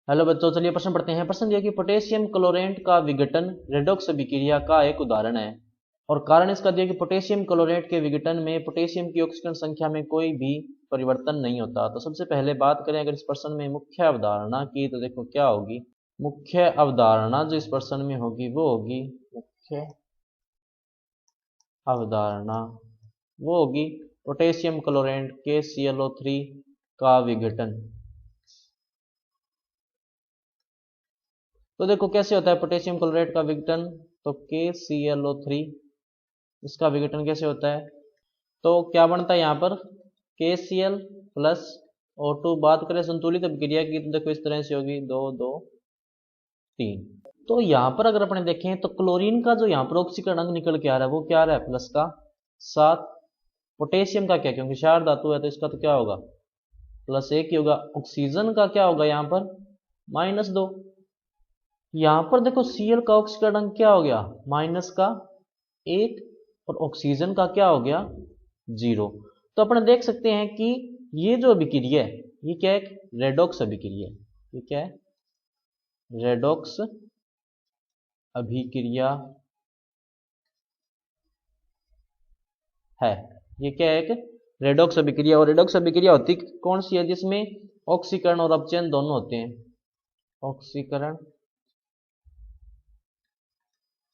Hello बच्चों, चलिए प्रश्न पढ़ते हैं। प्रश्न यह कि पोटेशियम क्लोरेट का विघटन रेडॉक्स अभिक्रिया का एक उदाहरण है और कारण इसका दिया कि पोटेशियम क्लोरेट के विघटन में पोटेशियम की ऑक्सीजन संख्या में कोई भी परिवर्तन नहीं होता। तो सबसे पहले बात करें अगर इस प्रश्न में मुख्य अवधारणा की, तो देखो क्या होगी। मुख्य अवधारणा जो इस प्रश्न में होगी वो होगी मुख्य अवधारणा वो होगी पोटेशियम क्लोरेट KClO3 का विघटन। तो देखो कैसे होता है पोटेशियम क्लोराइड का विघटन। तो KClO3 इसका विघटन कैसे होता है, तो क्या बनता है यहाँ पर KCl प्लस O2। बात करें संतुलित अभिक्रिया की तो देखो इस तरह से होगी 2 2 3। तो यहाँ पर अगर अपने देखें तो क्लोरीन का जो यहाँ पर ऑक्सीकरण अंक निकल के आ रहा है वो क्या आ रहा है प्लस का 7। पोटेशियम का क्या, क्योंकि क्षार धातु है तो इसका तो क्या होगा +1 ही होगा। ऑक्सीजन का क्या होगा यहाँ पर -2। यहां पर देखो Cl का ऑक्सीकरण अंक क्या हो गया -1 और ऑक्सीजन का क्या हो गया 0। तो अपन देख सकते हैं कि ये जो अभिक्रिया है ये क्या है, रेडॉक्स अभिक्रिया है। ये क्या है, रेडॉक्स अभिक्रिया है। ये क्या है, एक रेडॉक्स अभिक्रिया। और रेडॉक्स अभिक्रिया होती कौन सी है, जिसमें ऑक्सीकरण और अपचयन दोनों होते हैं। ऑक्सीकरण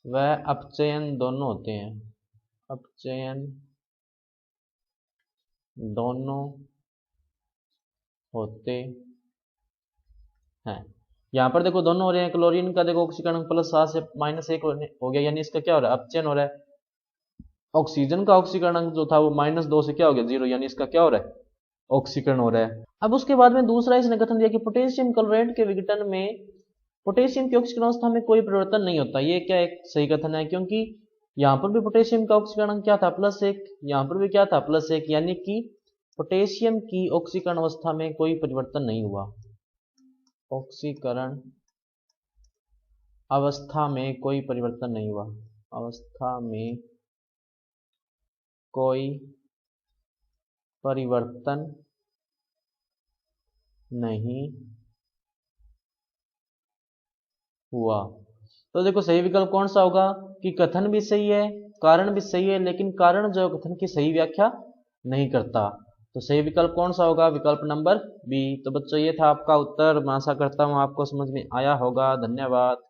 वह अपचयन दोनों होते हैं। अपचयन दोनों होते हैं। यहां पर देखो दोनों हो रहे हैं। क्लोरीन का देखो ऑक्सीकरण +7 से -1 हो गया, यानी इसका क्या हो रहा है अपचयन हो रहा है। ऑक्सीजन का ऑक्सीकरण जो था वो -2 से क्या हो गया 0, यानी इसका क्या हो रहा है ऑक्सीकरण हो रहा है। अब उसके बाद में दूसरा इसने कथन दिया कि पोटेशियम क्लोराइड के विघटन में पोटेशियम की ऑक्सीकरण अवस्था में कोई परिवर्तन नहीं होता। ये क्या एक सही कथन है, क्योंकि यहाँ पर भी पोटेशियम का ऑक्सीकरण क्या था +1, यहाँ पर भी क्या था +1, यानी कि पोटेशियम की ऑक्सीकरण अवस्था में कोई परिवर्तन नहीं हुआ। ऑक्सीकरण अवस्था में कोई परिवर्तन नहीं हुआ। अवस्था में कोई परिवर्तन नहीं हुआ। तो देखो सही विकल्प कौन सा होगा कि कथन भी सही है कारण भी सही है, लेकिन कारण जो कथन की सही व्याख्या नहीं करता। तो सही विकल्प कौन सा होगा, विकल्प नंबर बी। तो बच्चों ये था आपका उत्तर। मैं आशा करता हूं आपको समझ में आया होगा। धन्यवाद।